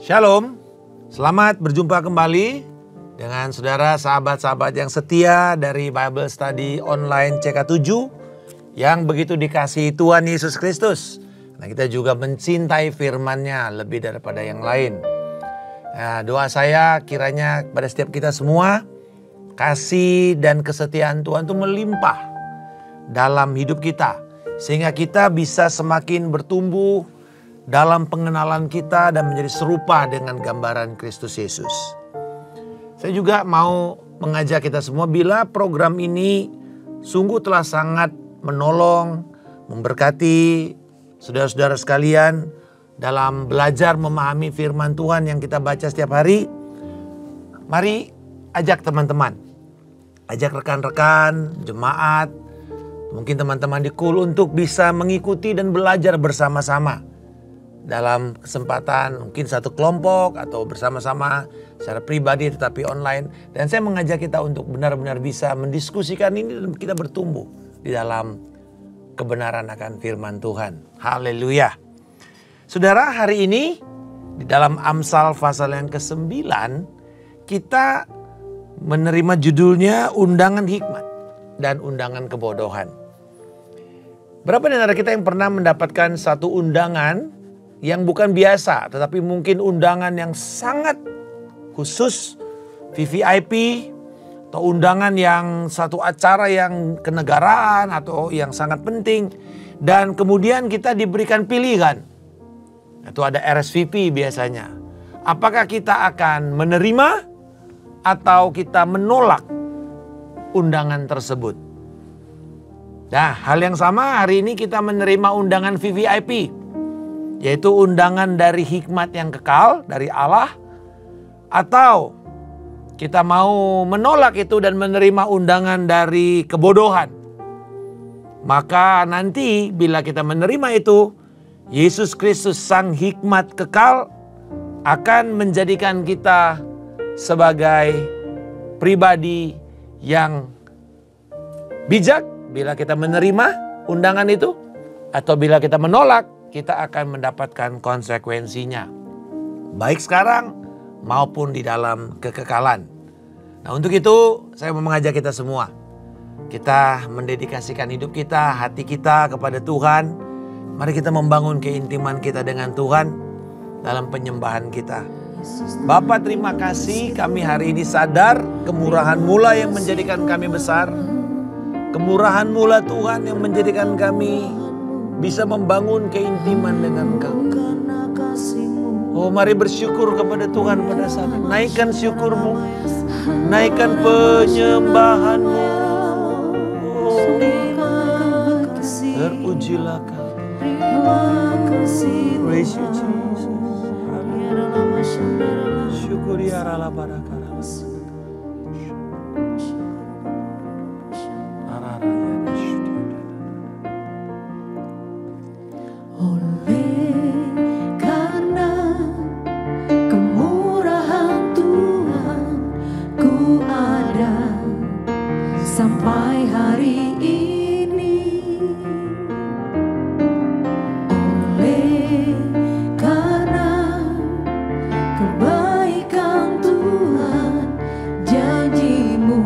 Shalom, selamat berjumpa kembali dengan saudara sahabat-sahabat yang setia dari Bible Study Online CK7 yang begitu dikasihi Tuhan Yesus Kristus. Nah, kita juga mencintai firman-Nya lebih daripada yang lain. Nah, doa saya kiranya pada setiap kita semua, kasih dan kesetiaan Tuhan itu melimpah dalam hidup kita. Sehingga kita bisa semakin bertumbuh dalam pengenalan kita dan menjadi serupa dengan gambaran Kristus Yesus. Saya juga mau mengajak kita semua bila program ini sungguh telah sangat menolong, memberkati saudara-saudara sekalian dalam belajar memahami firman Tuhan yang kita baca setiap hari. Mari ajak teman-teman, ajak rekan-rekan, jemaat, mungkin teman-teman di KUL untuk bisa mengikuti dan belajar bersama-sama. Dalam kesempatan mungkin satu kelompok atau bersama-sama secara pribadi tetapi online. Dan saya mengajak kita untuk benar-benar bisa mendiskusikan ini dan kita bertumbuh di dalam kebenaran akan firman Tuhan. Haleluya. Saudara, hari ini di dalam Amsal pasal yang ke-9 kita menerima judulnya undangan hikmat dan undangan kebodohan. Berapa di antara kita yang pernah mendapatkan satu undangan yang bukan biasa, tetapi mungkin undangan yang sangat khusus, VVIP, atau undangan yang satu acara yang kenegaraan atau yang sangat penting. Dan kemudian kita diberikan pilihan, itu ada RSVP biasanya. Apakah kita akan menerima atau kita menolak undangan tersebut? Nah, hal yang sama hari ini kita menerima undangan VVIP. Yaitu undangan dari hikmat yang kekal dari Allah. Atau kita mau menolak itu dan menerima undangan dari kebodohan. Maka nanti bila kita menerima itu, Yesus Kristus sang hikmat kekal akan menjadikan kita sebagai pribadi yang bijak bila kita menerima undangan itu. Atau bila kita menolak, kita akan mendapatkan konsekuensinya. Baik sekarang maupun di dalam kekekalan. Nah, untuk itu saya mau mengajak kita semua. Kita mendedikasikan hidup kita, hati kita kepada Tuhan. Mari kita membangun keintiman kita dengan Tuhan dalam penyembahan kita. Bapa, terima kasih kami hari ini sadar kemurahan-Mu lah yang menjadikan kami besar. Kemurahan-Mu lah Tuhan yang menjadikan kami bisa membangun keintiman dengan Engkau. Oh, mari bersyukur kepada Tuhan pada saat ini. Naikkan syukur-Mu, naikkan penyembahan-Mu. Oh, terpujilah Kau. Praise you Jesus. Syukuri Allah pada kara. Sampai hari ini, oleh karena kebaikan Tuhan, janji-Mu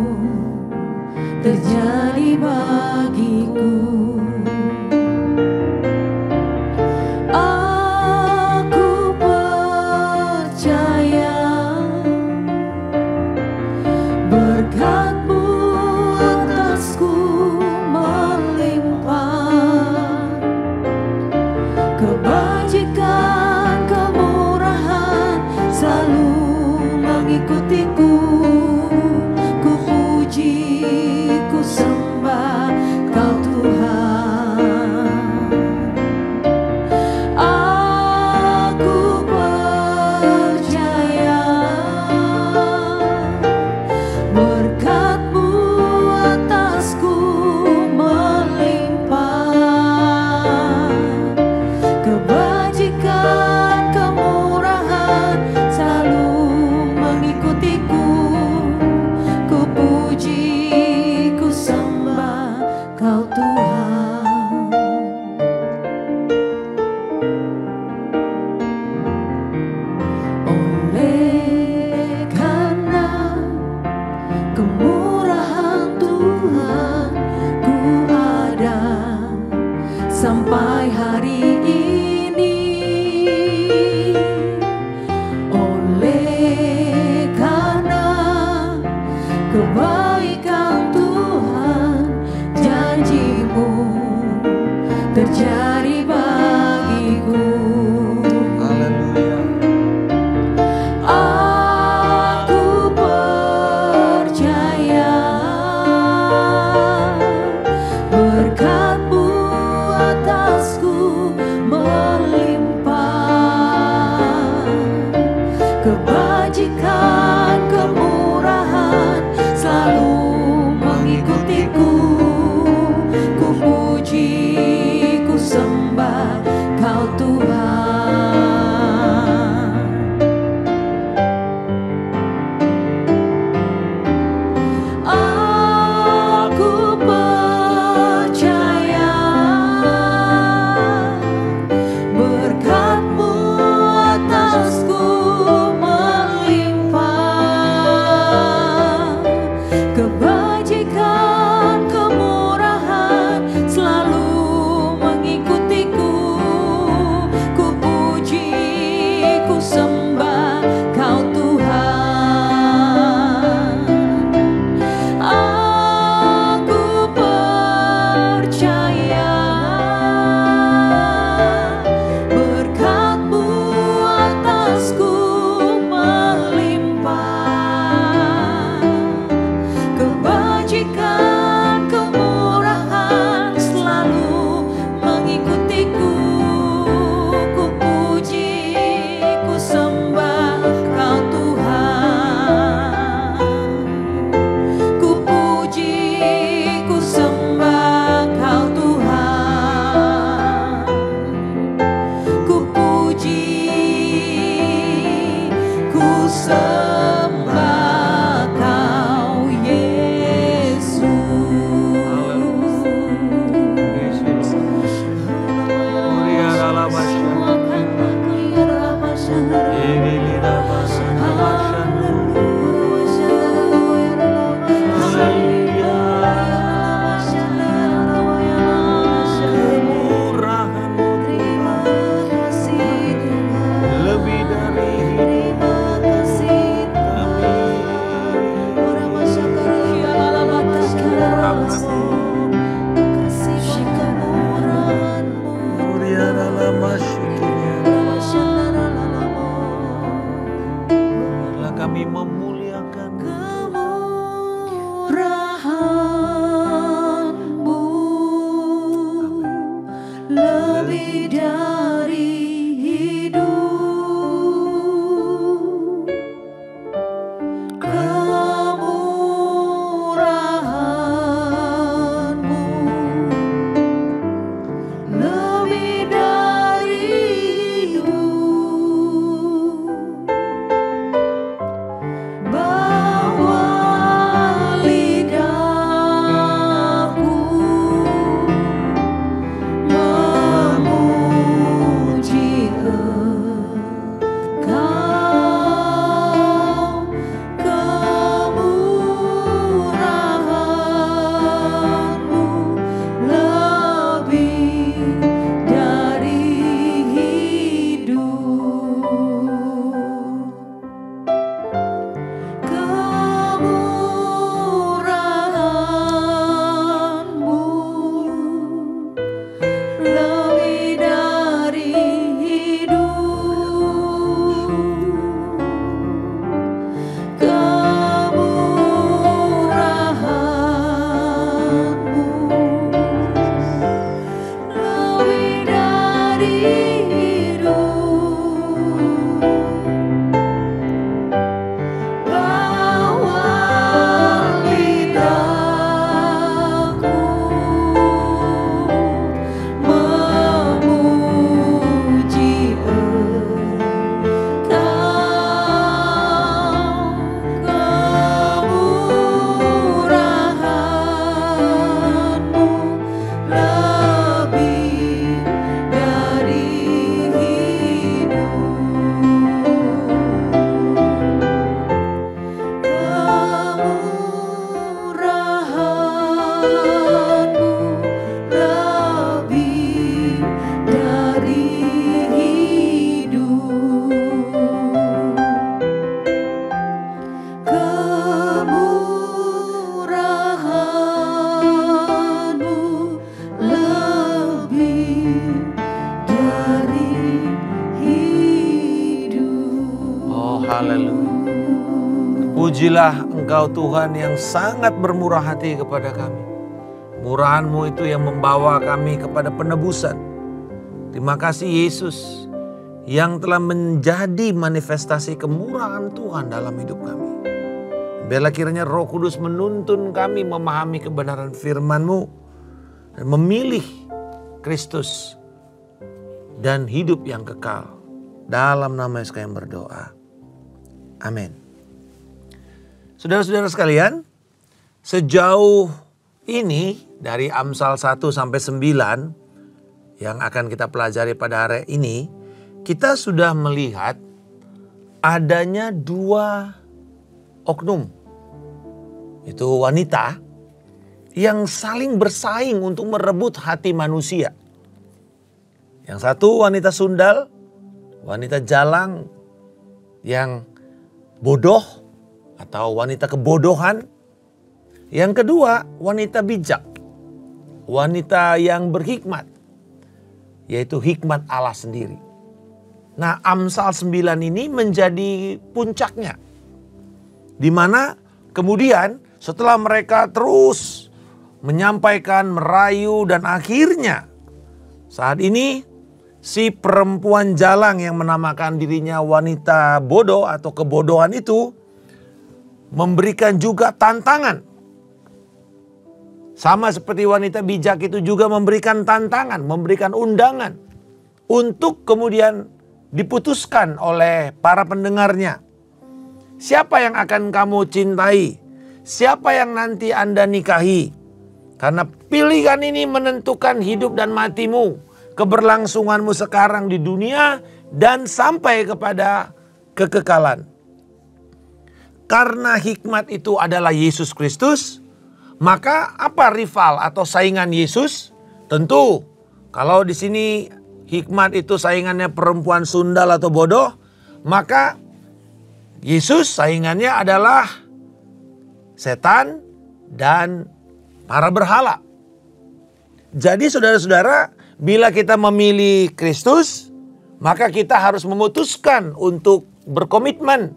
sembah Kau Yesus. Kami memuliakan kemurahan-Mu lebih dari hidup. Kemurahan-Mu lebih dari hidup. Bahwa lidahku memuji Engkau, kemurahan-Mu lebih dari hidup. Kemurahan-Mu lebih dari hidup. Kemurahan-Mu lebih dari hidup. Bahwa lidahku memuji Engkau, kemurahan-Mu lebih dari hidup. Kemurahan-Mu lebih dari hidup. Kemurahan-Mu lebih dari hidup. Oh, haleluya. Pujilah Engkau Tuhan yang sangat bermurah hati kepada kami. Murahan-Mu itu yang membawa kami kepada penebusan. Terima kasih Yesus yang telah menjadi manifestasi kemurahan Tuhan dalam hidup kami. Biarlah kiranya Roh Kudus menuntun kami memahami kebenaran firman-Mu dan memilih Kristus dan hidup yang kekal. Dalam nama Yesus kami berdoa. Amin. Saudara-saudara sekalian, sejauh ini dari Amsal 1 sampai 9 yang akan kita pelajari pada hari ini, kita sudah melihat adanya dua oknum. Itu wanita yang saling bersaing untuk merebut hati manusia. Yang satu wanita sundal, wanita jalang yang bodoh atau wanita kebodohan. Yang kedua wanita bijak, wanita yang berhikmat, yaitu hikmat Allah sendiri. Nah, Amsal 9 ini menjadi puncaknya, di mana kemudian setelah mereka terus menyampaikan, merayu, dan akhirnya saat ini si perempuan jalang yang menamakan dirinya wanita bodoh atau kebodohan itu memberikan juga tantangan. Sama seperti wanita bijak itu juga memberikan tantangan, memberikan undangan untuk kemudian diputuskan oleh para pendengarnya. Siapa yang akan kamu cintai? Siapa yang nanti Anda nikahi? Karena pilihan ini menentukan hidup dan matimu, keberlangsunganmu sekarang di dunia dan sampai kepada kekekalan. Karena hikmat itu adalah Yesus Kristus, maka apa rival atau saingan Yesus? Tentu kalau di sini hikmat itu saingannya perempuan sundal atau bodoh, maka Yesus saingannya adalah setan dan para berhala. Jadi saudara-saudara, bila kita memilih Kristus, maka kita harus memutuskan untuk berkomitmen,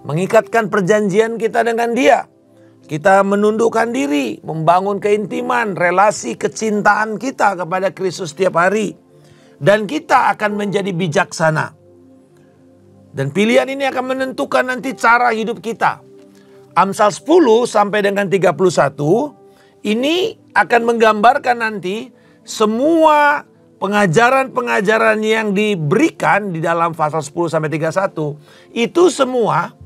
mengikatkan perjanjian kita dengan Dia. Kita menundukkan diri, membangun keintiman, relasi kecintaan kita kepada Kristus setiap hari. Dan kita akan menjadi bijaksana. Dan pilihan ini akan menentukan nanti cara hidup kita. Amsal 10 sampai dengan 31 ini akan menggambarkan nanti semua pengajaran-pengajaran yang diberikan di dalam pasal 10 sampai 31 itu semua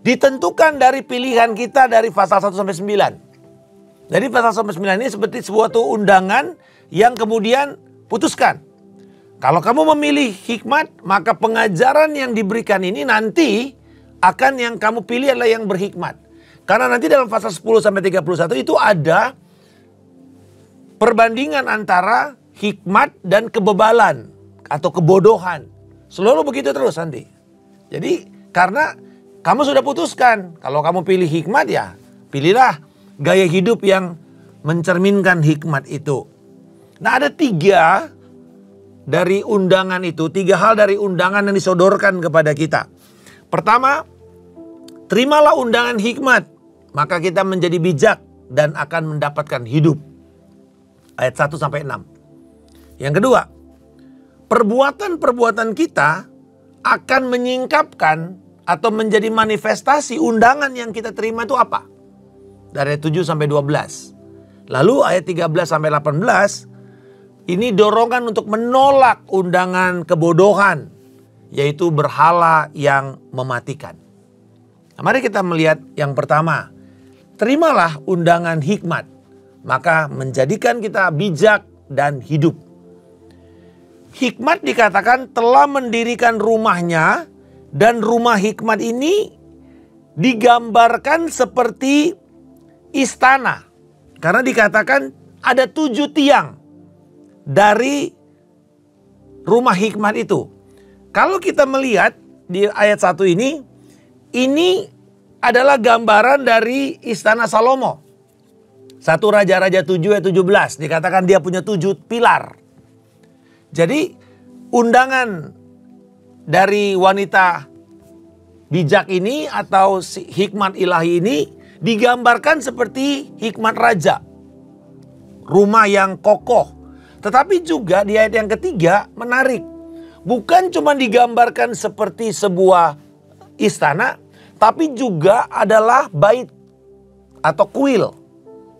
ditentukan dari pilihan kita dari pasal 1 sampai 9. Jadi pasal 1 sampai 9 ini seperti sebuah undangan yang kemudian putuskan. Kalau kamu memilih hikmat, maka pengajaran yang diberikan ini nanti akan yang kamu pilih adalah yang berhikmat. Karena nanti dalam pasal 10 sampai 31 itu ada perbandingan antara hikmat dan kebebalan atau kebodohan. Selalu begitu terus nanti. Jadi karena kamu sudah putuskan, kalau kamu pilih hikmat ya pilihlah gaya hidup yang mencerminkan hikmat itu. Nah, ada 3 dari undangan itu, 3 hal dari undangan yang disodorkan kepada kita. Pertama, terimalah undangan hikmat, maka kita menjadi bijak dan akan mendapatkan hidup. Ayat 1 sampai 6. Yang kedua, perbuatan-perbuatan kita akan menyingkapkan atau menjadi manifestasi undangan yang kita terima itu apa? Dari ayat 7 sampai 12. Lalu ayat 13 sampai 18 ini dorongan untuk menolak undangan kebodohan, yaitu berhala yang mematikan. Nah, mari kita melihat yang pertama. Terimalah undangan hikmat, maka menjadikan kita bijak dan hidup. Hikmat dikatakan telah mendirikan rumahnya, dan rumah hikmat ini digambarkan seperti istana. Karena dikatakan ada 7 tiang dari rumah hikmat itu. Kalau kita melihat di ayat 1 ini adalah gambaran dari istana Salomo. 1 Raja-Raja 7 ayat 17 dikatakan dia punya 7 pilar. Jadi undangan dari wanita bijak ini atau hikmat ilahi ini digambarkan seperti hikmat raja. Rumah yang kokoh. Tetapi juga di ayat yang ketiga menarik. Bukan cuma digambarkan seperti sebuah istana, tapi juga adalah bait atau kuil,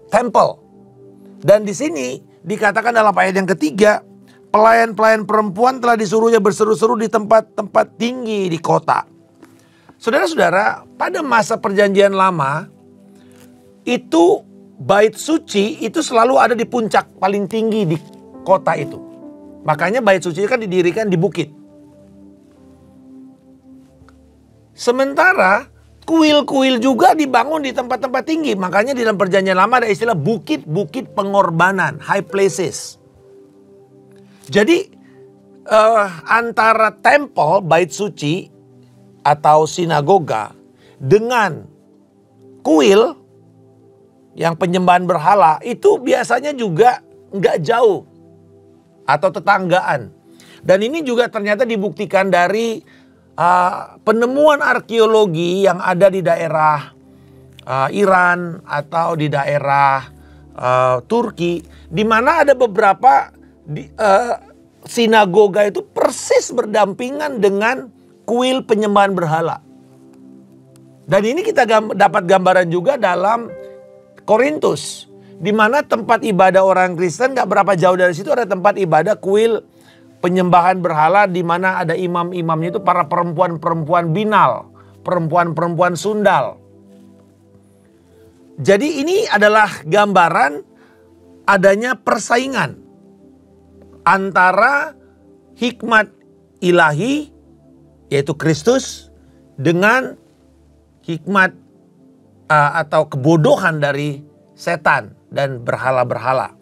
temple. Dan di sini dikatakan dalam ayat yang ketiga, pelayan-pelayan perempuan telah disuruhnya berseru-seru di tempat-tempat tinggi di kota. Saudara-saudara, pada masa perjanjian lama, itu bait suci itu selalu ada di puncak paling tinggi di kota itu. Makanya bait suci kan didirikan di bukit. Sementara kuil-kuil juga dibangun di tempat-tempat tinggi. Makanya di dalam perjanjian lama ada istilah bukit-bukit pengorbanan, high places. Jadi antara temple, bait suci atau sinagoga dengan kuil yang penyembahan berhala itu biasanya juga nggak jauh atau tetanggaan. Dan ini juga ternyata dibuktikan dari penemuan arkeologi yang ada di daerah Iran atau di daerah Turki, di mana ada beberapa sinagoga itu persis berdampingan dengan kuil penyembahan berhala. Dan ini kita dapat gambaran juga dalam Korintus, di mana tempat ibadah orang Kristen gak berapa jauh dari situ ada tempat ibadah kuil penyembahan berhala di mana ada imam-imamnya itu para perempuan-perempuan binal, perempuan-perempuan sundal. Jadi ini adalah gambaran adanya persaingan antara hikmat ilahi yaitu Kristus dengan hikmat atau kebodohan dari setan dan berhala-berhala.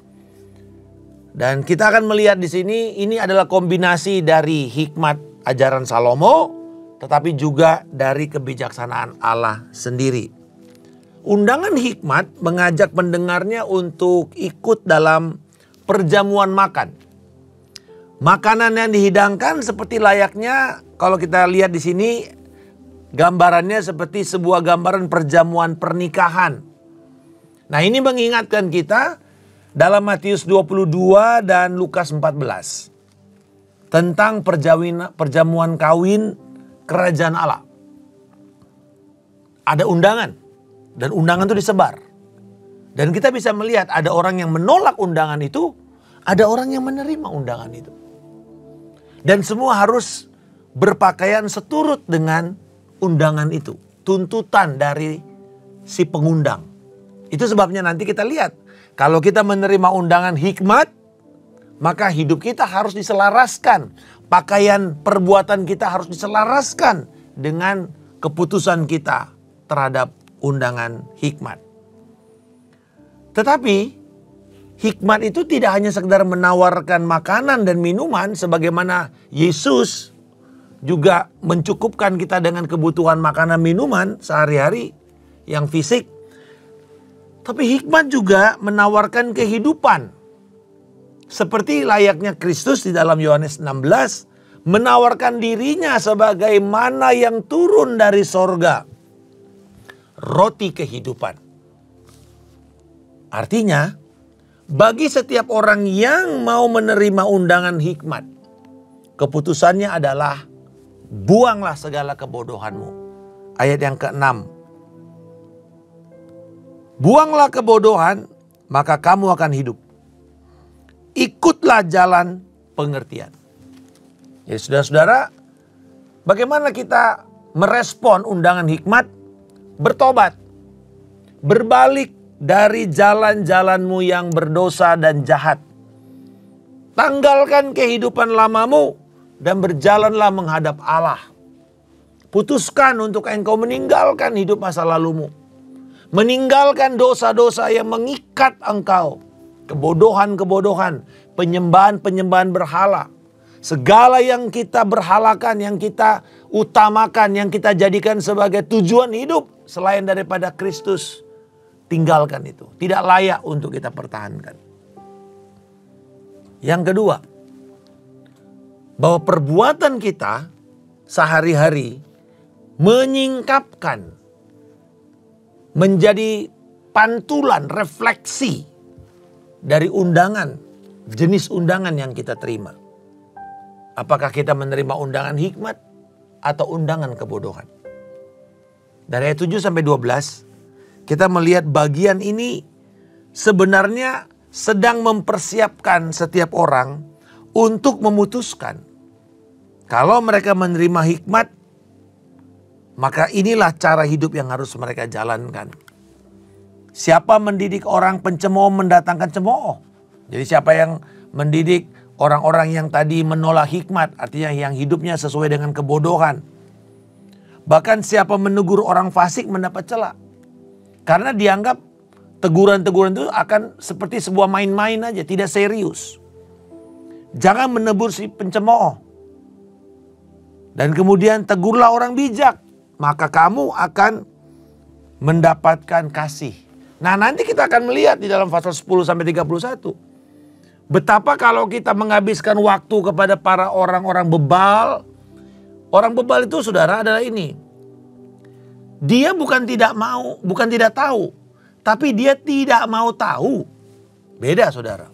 Dan kita akan melihat di sini ini adalah kombinasi dari hikmat ajaran Salomo tetapi juga dari kebijaksanaan Allah sendiri. Undangan hikmat mengajak pendengarnya untuk ikut dalam perjamuan makan. Makanan yang dihidangkan seperti layaknya kalau kita lihat di sini gambarannya seperti sebuah gambaran perjamuan pernikahan. Nah, ini mengingatkan kita dalam Matius 22 dan Lukas 14 tentang perjamuan kawin kerajaan Allah. Ada undangan. Dan undangan itu disebar. Dan kita bisa melihat ada orang yang menolak undangan itu, ada orang yang menerima undangan itu. Dan semua harus berpakaian seturut dengan undangan itu. Tuntutan dari si pengundang. Itu sebabnya nanti kita lihat. Kalau kita menerima undangan hikmat, maka hidup kita harus diselaraskan. Pakaian perbuatan kita harus diselaraskan dengan keputusan kita terhadap undangan hikmat. Tetapi hikmat itu tidak hanya sekedar menawarkan makanan dan minuman sebagaimana Yesus juga mencukupkan kita dengan kebutuhan makanan minuman sehari-hari yang fisik. Tapi hikmat juga menawarkan kehidupan. Seperti layaknya Kristus di dalam Yohanes 16 menawarkan dirinya sebagai mana yang turun dari sorga. Roti kehidupan. Artinya, bagi setiap orang yang mau menerima undangan hikmat, keputusannya adalah buanglah segala kebodohanmu. Ayat yang ke-6. Buanglah kebodohan, maka kamu akan hidup. Ikutlah jalan pengertian. Jadi saudara-saudara, bagaimana kita merespon undangan hikmat? Bertobat, berbalik dari jalan-jalanmu yang berdosa dan jahat. Tanggalkan kehidupan lamamu dan berjalanlah menghadap Allah. Putuskan untuk engkau meninggalkan hidup masa lalumu. Meninggalkan dosa-dosa yang mengikat engkau. Kebodohan-kebodohan, penyembahan-penyembahan berhala. Segala yang kita berhalakan, yang kita utamakan, yang kita jadikan sebagai tujuan hidup selain daripada Kristus, tinggalkan itu. Tidak layak untuk kita pertahankan. Yang kedua, bahwa perbuatan kita sehari-hari menyingkapkan, menjadi pantulan, refleksi dari undangan, jenis undangan yang kita terima. Apakah kita menerima undangan hikmat atau undangan kebodohan? Dari ayat 7 sampai 12, kita melihat bagian ini sebenarnya sedang mempersiapkan setiap orang untuk memutuskan. Kalau mereka menerima hikmat, maka inilah cara hidup yang harus mereka jalankan. Siapa mendidik orang pencemooh mendatangkan cemooh. Jadi siapa yang mendidik orang-orang yang tadi menolak hikmat, artinya yang hidupnya sesuai dengan kebodohan. Bahkan siapa menegur orang fasik mendapat cela. Karena dianggap teguran-teguran itu akan seperti sebuah main-main aja, tidak serius. Jangan menegur si pencemooh. Dan kemudian tegurlah orang bijak, maka kamu akan mendapatkan kasih. Nah, nanti kita akan melihat di dalam pasal 10 sampai 31. Betapa kalau kita menghabiskan waktu kepada para orang-orang bebal. Orang bebal itu saudara adalah ini. Dia bukan tidak mau, bukan tidak tahu. Tapi dia tidak mau tahu. Beda saudara.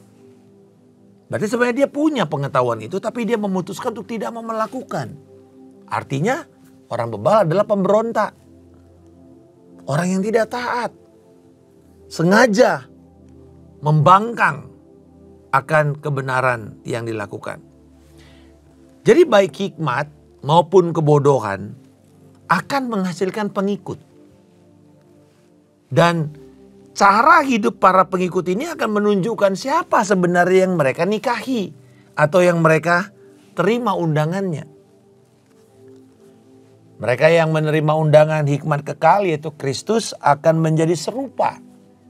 Berarti sebenarnya dia punya pengetahuan itu. Tapi dia memutuskan untuk tidak mau melakukan. Artinya orang bebal adalah pemberontak. Orang yang tidak taat. Sengaja membangkang akan kebenaran yang dilakukan. Jadi baik hikmat maupun kebodohan akan menghasilkan pengikut. Dan cara hidup para pengikut ini akan menunjukkan siapa sebenarnya yang mereka nikahi atau yang mereka terima undangannya. Mereka yang menerima undangan hikmat kekal yaitu Kristus akan menjadi serupa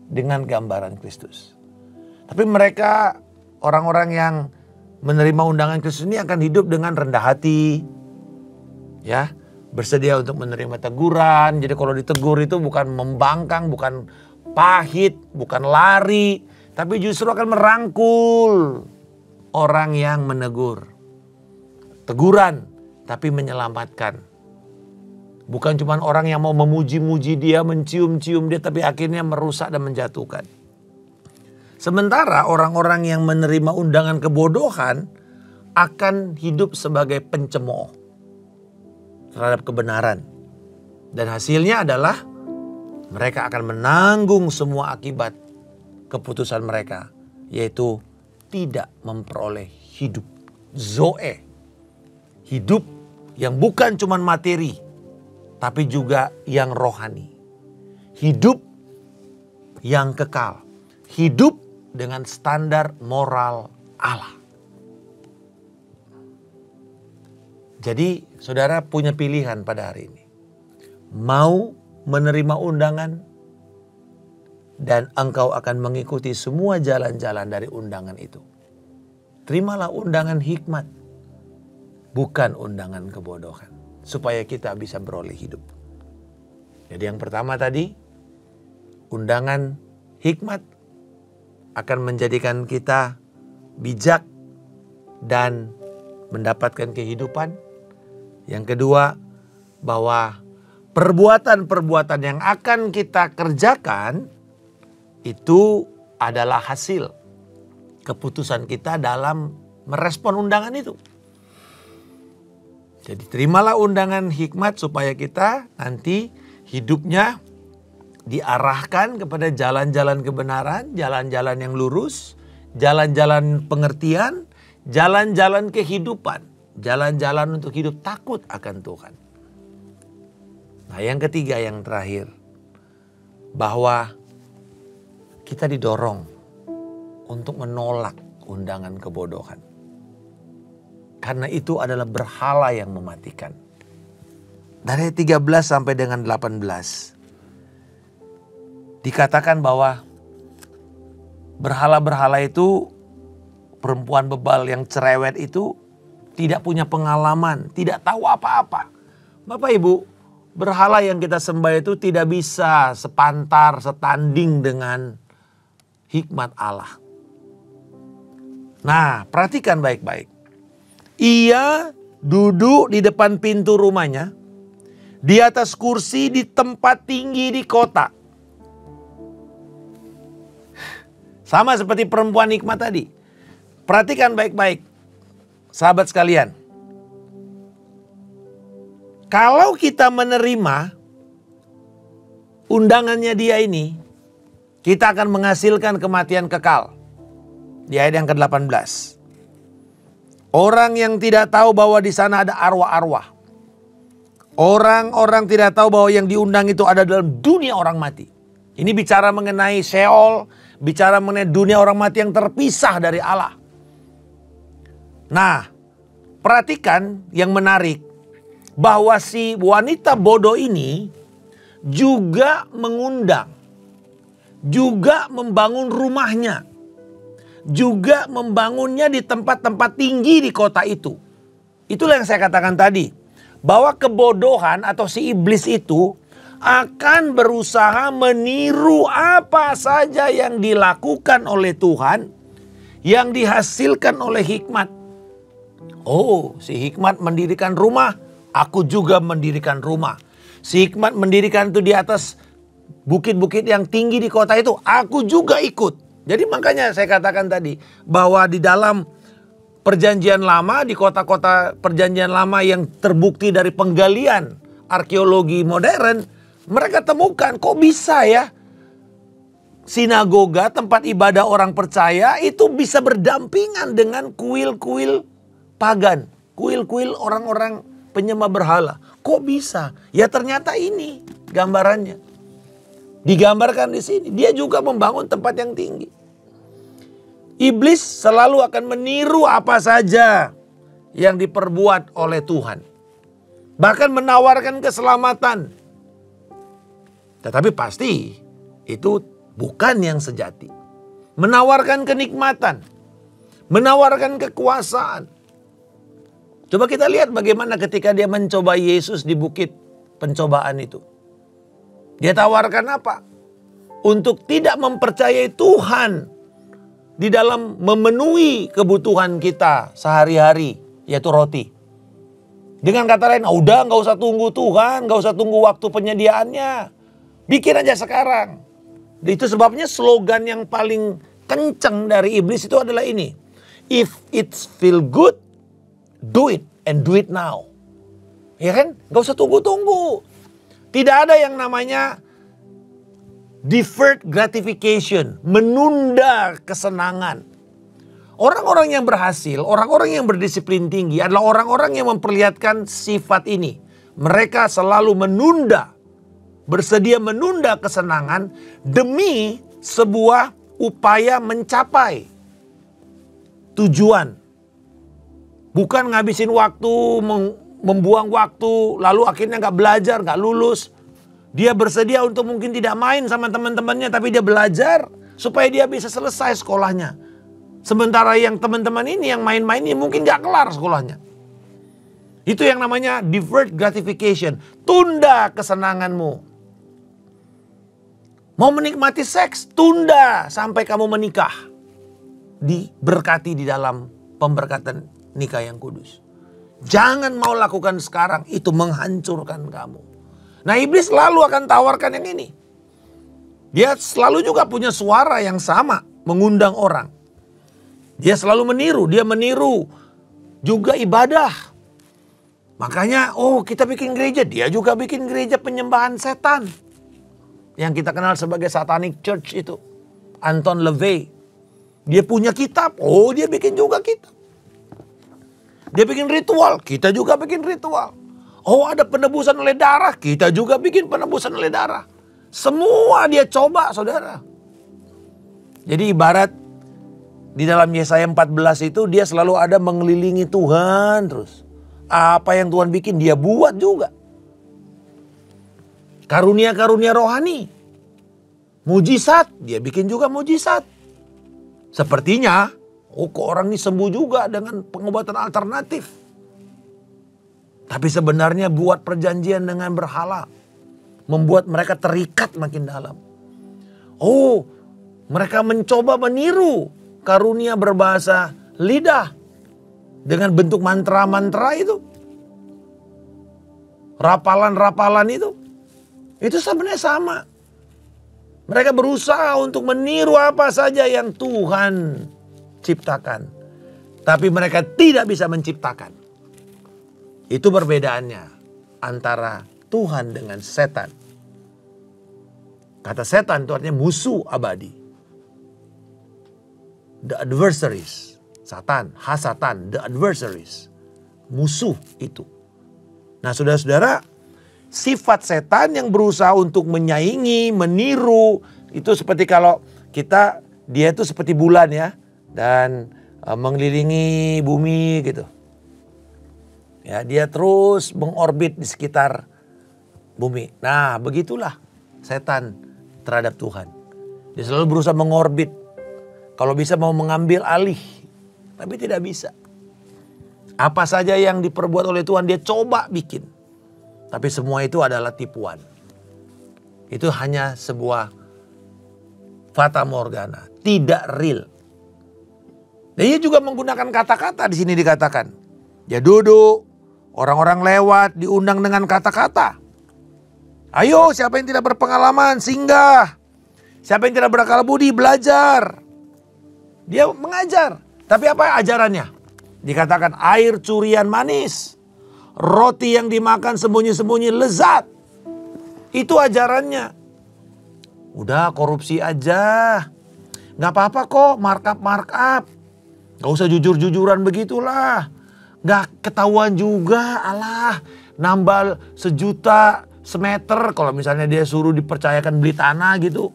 dengan gambaran Kristus. Tapi mereka, orang-orang yang menerima undangan Kristus ini akan hidup dengan rendah hati, ya, bersedia untuk menerima teguran. Jadi kalau ditegur itu bukan membangkang, bukan pahit, bukan lari, tapi justru akan merangkul orang yang menegur. Teguran, tapi menyelamatkan. Bukan cuma orang yang mau memuji-muji dia, mencium-cium dia, tapi akhirnya merusak dan menjatuhkan. Sementara orang-orang yang menerima undangan kebodohan akan hidup sebagai pencemooh terhadap kebenaran. Dan hasilnya adalah mereka akan menanggung semua akibat keputusan mereka, yaitu tidak memperoleh hidup. Zoe. Hidup yang bukan cuma materi, tapi juga yang rohani. Hidup yang kekal. Hidup dengan standar moral Allah. Jadi saudara punya pilihan pada hari ini. Mau menerima undangan dan engkau akan mengikuti semua jalan-jalan dari undangan itu. Terimalah undangan hikmat, bukan undangan kebodohan. Supaya kita bisa beroleh hidup. Jadi yang pertama tadi, undangan hikmat akan menjadikan kita bijak dan mendapatkan kehidupan. Yang kedua, bahwa perbuatan-perbuatan yang akan kita kerjakan itu adalah hasil keputusan kita dalam merespon undangan itu. Jadi terimalah undangan hikmat supaya kita nanti hidupnya diarahkan kepada jalan-jalan kebenaran, jalan-jalan yang lurus, jalan-jalan pengertian, jalan-jalan kehidupan, jalan-jalan untuk hidup takut akan Tuhan. Nah, yang ketiga, yang terakhir, bahwa kita didorong untuk menolak undangan kebodohan. Karena itu adalah berhala yang mematikan. Dari 13 sampai dengan 18. Dikatakan bahwa berhala-berhala itu, perempuan bebal yang cerewet itu tidak punya pengalaman, tidak tahu apa-apa. Bapak Ibu, berhala yang kita sembah itu tidak bisa sepantar, setanding dengan hikmat Allah. Nah, perhatikan baik-baik. Ia duduk di depan pintu rumahnya, di atas kursi di tempat tinggi di kota. Sama seperti perempuan hikmat tadi. Perhatikan baik-baik, sahabat sekalian. Kalau kita menerima undangannya dia ini, kita akan menghasilkan kematian kekal. Di ayat yang ke-18. Orang yang tidak tahu bahwa di sana ada arwah-arwah. Orang-orang tidak tahu bahwa yang diundang itu ada dalam dunia orang mati. Ini bicara mengenai Sheol, bicara mengenai dunia orang mati yang terpisah dari Allah. Nah, perhatikan yang menarik, bahwa si wanita bodoh ini juga mengundang, juga membangun rumahnya, juga membangunnya di tempat-tempat tinggi di kota itu. Itulah yang saya katakan tadi, bahwa kebodohan atau si iblis itu akan berusaha meniru apa saja yang dilakukan oleh Tuhan, yang dihasilkan oleh hikmat. Oh, si hikmat mendirikan rumah, aku juga mendirikan rumah. Si hikmat mendirikan itu di atas bukit-bukit yang tinggi di kota itu, aku juga ikut. Jadi makanya saya katakan tadi, bahwa di dalam perjanjian lama, di kota-kota perjanjian lama yang terbukti dari penggalian arkeologi modern, mereka temukan kok bisa ya sinagoga, tempat ibadah orang percaya itu bisa berdampingan dengan kuil-kuil pagan. kuil-kuil orang-orang penyembah berhala. Kok bisa? Ya ternyata ini gambarannya. Digambarkan di sini. Dia juga membangun tempat yang tinggi. Iblis selalu akan meniru apa saja yang diperbuat oleh Tuhan. Bahkan menawarkan keselamatan. Tetapi pasti itu bukan yang sejati. Menawarkan kenikmatan. Menawarkan kekuasaan. Coba kita lihat bagaimana ketika dia mencoba Yesus di bukit pencobaan itu. Dia tawarkan apa? Untuk tidak mempercayai Tuhan di dalam memenuhi kebutuhan kita sehari-hari, yaitu roti. Dengan kata lain, udah gak usah tunggu Tuhan, gak usah tunggu waktu penyediaannya. Bikin aja sekarang. Itu sebabnya slogan yang paling kenceng dari iblis itu adalah ini. If it feel good, do it and do it now. Ya kan? Gak usah tunggu-tunggu. Tidak ada yang namanya deferred gratification. Menunda kesenangan. Orang-orang yang berhasil, orang-orang yang berdisiplin tinggi adalah orang-orang yang memperlihatkan sifat ini. Mereka selalu menunda, bersedia menunda kesenangan demi sebuah upaya mencapai tujuan. Bukan ngabisin waktu, membuang waktu, lalu akhirnya gak belajar, gak lulus. Dia bersedia untuk mungkin tidak main sama teman-temannya, tapi dia belajar supaya dia bisa selesai sekolahnya. Sementara yang teman-teman ini yang main-main ini mungkin gak kelar sekolahnya. Itu yang namanya deferred gratification. Tunda kesenanganmu. Mau menikmati seks, tunda sampai kamu menikah. Diberkati di dalam pemberkatan nikah yang kudus. Jangan mau lakukan sekarang, itu menghancurkan kamu. Nah, iblis selalu akan tawarkan yang ini. Dia selalu juga punya suara yang sama, mengundang orang. Dia selalu meniru, dia meniru juga ibadah. Makanya, kita bikin gereja, dia juga bikin gereja penyembahan setan. Yang kita kenal sebagai Satanic Church itu. Anton LaVey. Dia punya kitab, dia bikin juga kitab. Dia bikin ritual, kita juga bikin ritual. Ada penebusan oleh darah, kita juga bikin penebusan oleh darah. Semua dia coba, saudara. Jadi ibarat di dalam Yesaya 14 itu dia selalu ada mengelilingi Tuhan terus. Apa yang Tuhan bikin dia buat juga. Karunia-karunia rohani. Mujizat, dia bikin juga mujizat. Sepertinya, kok orang ini sembuh juga dengan pengobatan alternatif. Tapi sebenarnya buat perjanjian dengan berhala. Membuat mereka terikat makin dalam. Mereka mencoba meniru karunia berbahasa lidah. Dengan bentuk mantra-mantra itu. Rapalan-rapalan itu. Itu sebenarnya sama. Mereka berusaha untuk meniru apa saja yang Tuhan ciptakan. Tapi mereka tidak bisa menciptakan. Itu perbedaannya antara Tuhan dengan setan. Kata setan itu artinya musuh abadi. The adversaries. Satan, hasatan, the adversaries. Musuh itu. Nah, saudara-saudara, sifat setan yang berusaha untuk menyaingi, meniru. Itu seperti kalau dia itu seperti bulan ya. Dan mengelilingi bumi gitu. Ya, dia terus mengorbit di sekitar bumi. Nah, begitulah setan terhadap Tuhan. Dia selalu berusaha mengorbit. Kalau bisa mau mengambil alih. Tapi tidak bisa. Apa saja yang diperbuat oleh Tuhan dia coba bikin. Tapi semua itu adalah tipuan. Itu hanya sebuah fata morgana. Tidak real. Dan dia juga menggunakan kata-kata di sini dikatakan. Dia duduk. Orang-orang lewat diundang dengan kata-kata. Ayo siapa yang tidak berpengalaman singgah. Siapa yang tidak berakal budi belajar. Dia mengajar. Tapi apa ajarannya? Dikatakan air curian manis. Roti yang dimakan sembunyi-sembunyi lezat. Itu ajarannya. Udah korupsi aja. Gak apa-apa kok markup. Gak usah jujur-jujuran begitulah. Gak ketahuan juga, alah nambah 1.000.000 semeter kalau misalnya dia suruh dipercayakan beli tanah gitu.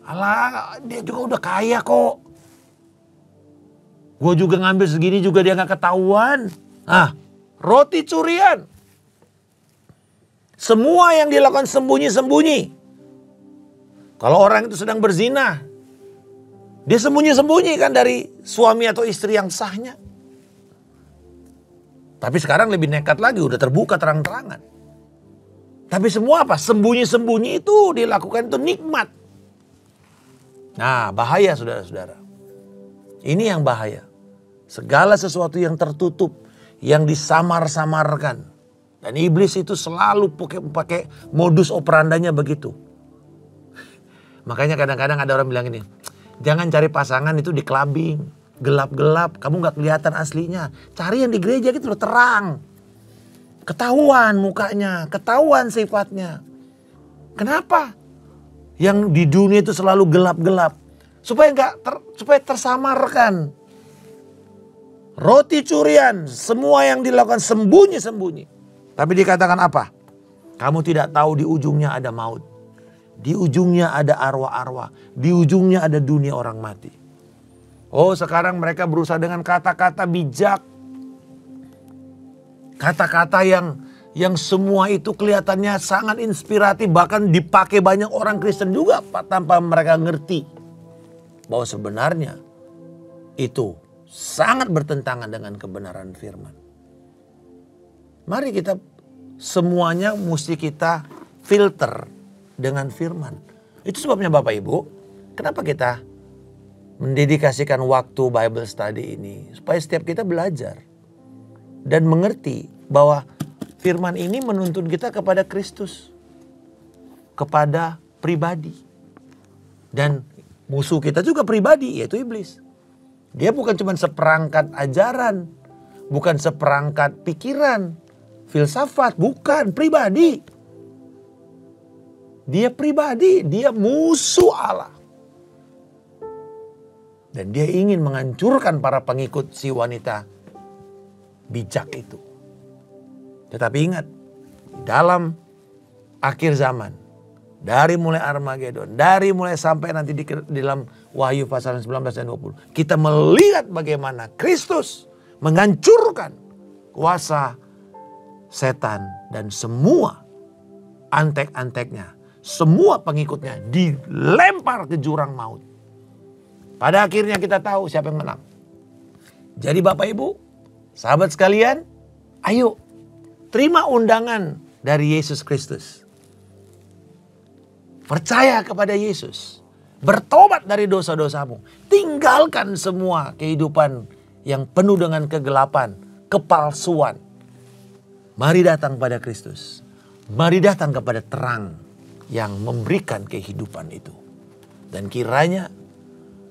Alah dia juga udah kaya kok. Gue juga ngambil segini juga dia gak ketahuan. Roti curian. Semua yang dilakukan sembunyi-sembunyi. Kalau orang itu sedang berzina, dia sembunyi-sembunyi kan dari suami atau istri yang sahnya. Tapi sekarang lebih nekat lagi, udah terbuka terang-terangan. Tapi semua apa? Sembunyi-sembunyi itu dilakukan itu nikmat. Nah, bahaya saudara-saudara. Ini yang bahaya. Segala sesuatu yang tertutup, yang disamar-samarkan. Dan iblis itu selalu pakai modus operandanya begitu. Makanya kadang-kadang ada orang bilang ini, jangan cari pasangan itu di clubbing, gelap-gelap, kamu gak kelihatan aslinya. Cari yang di gereja gitu loh, terang. Ketahuan mukanya, ketahuan sifatnya. Kenapa? Yang di dunia itu selalu gelap-gelap. Supaya tersamarkan. Roti curian, semua yang dilakukan sembunyi-sembunyi. Tapi dikatakan apa? Kamu tidak tahu di ujungnya ada maut. Di ujungnya ada arwah-arwah. Di ujungnya ada dunia orang mati. Oh, sekarang mereka berusaha dengan kata-kata bijak. Kata-kata yang semua itu kelihatannya sangat inspiratif. Bahkan dipakai banyak orang Kristen juga tanpa mereka ngerti. Bahwa sebenarnya itu sangat bertentangan dengan kebenaran firman. Mari kita semuanya mesti kita filter dengan firman. Itu sebabnya Bapak Ibu, kenapa kita mendedikasikan waktu Bible study ini. Supaya setiap kita belajar dan mengerti bahwa firman ini menuntun kita kepada Kristus. Kepada pribadi. Dan musuh kita juga pribadi, yaitu iblis. Dia bukan cuma seperangkat ajaran, bukan seperangkat pikiran, filsafat, bukan, pribadi. Dia pribadi, dia musuh Allah. Dan dia ingin menghancurkan para pengikut si wanita bijak itu. Tetapi ingat, dalam akhir zaman, dari mulai Armageddon, dari mulai sampai nanti di dalam Wahyu pasal 19 dan 20. Kita melihat bagaimana Kristus menghancurkan kuasa setan dan semua antek-anteknya. Semua pengikutnya dilempar ke jurang maut. Pada akhirnya kita tahu siapa yang menang. Jadi Bapak Ibu, sahabat sekalian, ayo terima undangan dari Yesus Kristus. Percaya kepada Yesus. Bertobat dari dosa-dosamu. Tinggalkan semua kehidupan yang penuh dengan kegelapan, kepalsuan. Mari datang pada Kristus. Mari datang kepada terang yang memberikan kehidupan itu. Dan kiranya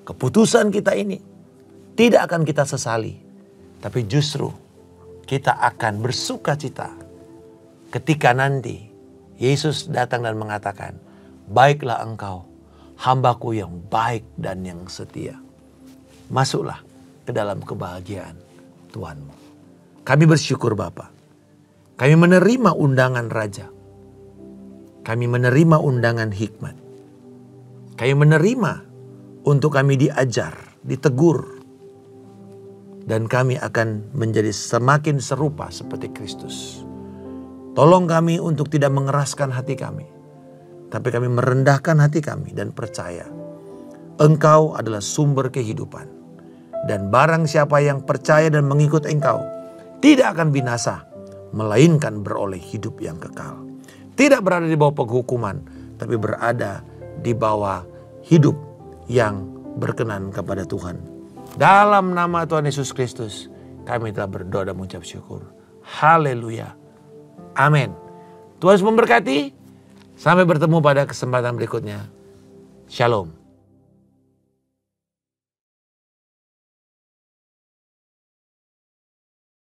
keputusan kita ini tidak akan kita sesali. Tapi justru kita akan bersuka cita ketika nanti Yesus datang dan mengatakan, baiklah engkau, hambaku yang baik dan yang setia. Masuklah ke dalam kebahagiaan Tuhanmu. Kami bersyukur Bapa. Kami menerima undangan Raja. Kami menerima undangan hikmat. Kami menerima untuk kami diajar, ditegur. Dan kami akan menjadi semakin serupa seperti Kristus. Tolong kami untuk tidak mengeraskan hati kami. Tapi kami merendahkan hati kami dan percaya. Engkau adalah sumber kehidupan. Dan barang siapa yang percaya dan mengikut Engkau tidak akan binasa. Melainkan beroleh hidup yang kekal. Tidak berada di bawah penghukuman, tapi berada di bawah hidup yang berkenan kepada Tuhan. Dalam nama Tuhan Yesus Kristus, kami telah berdoa dan mengucap syukur. Haleluya. Amin. Tuhan Yesus memberkati. Sampai bertemu pada kesempatan berikutnya. Shalom.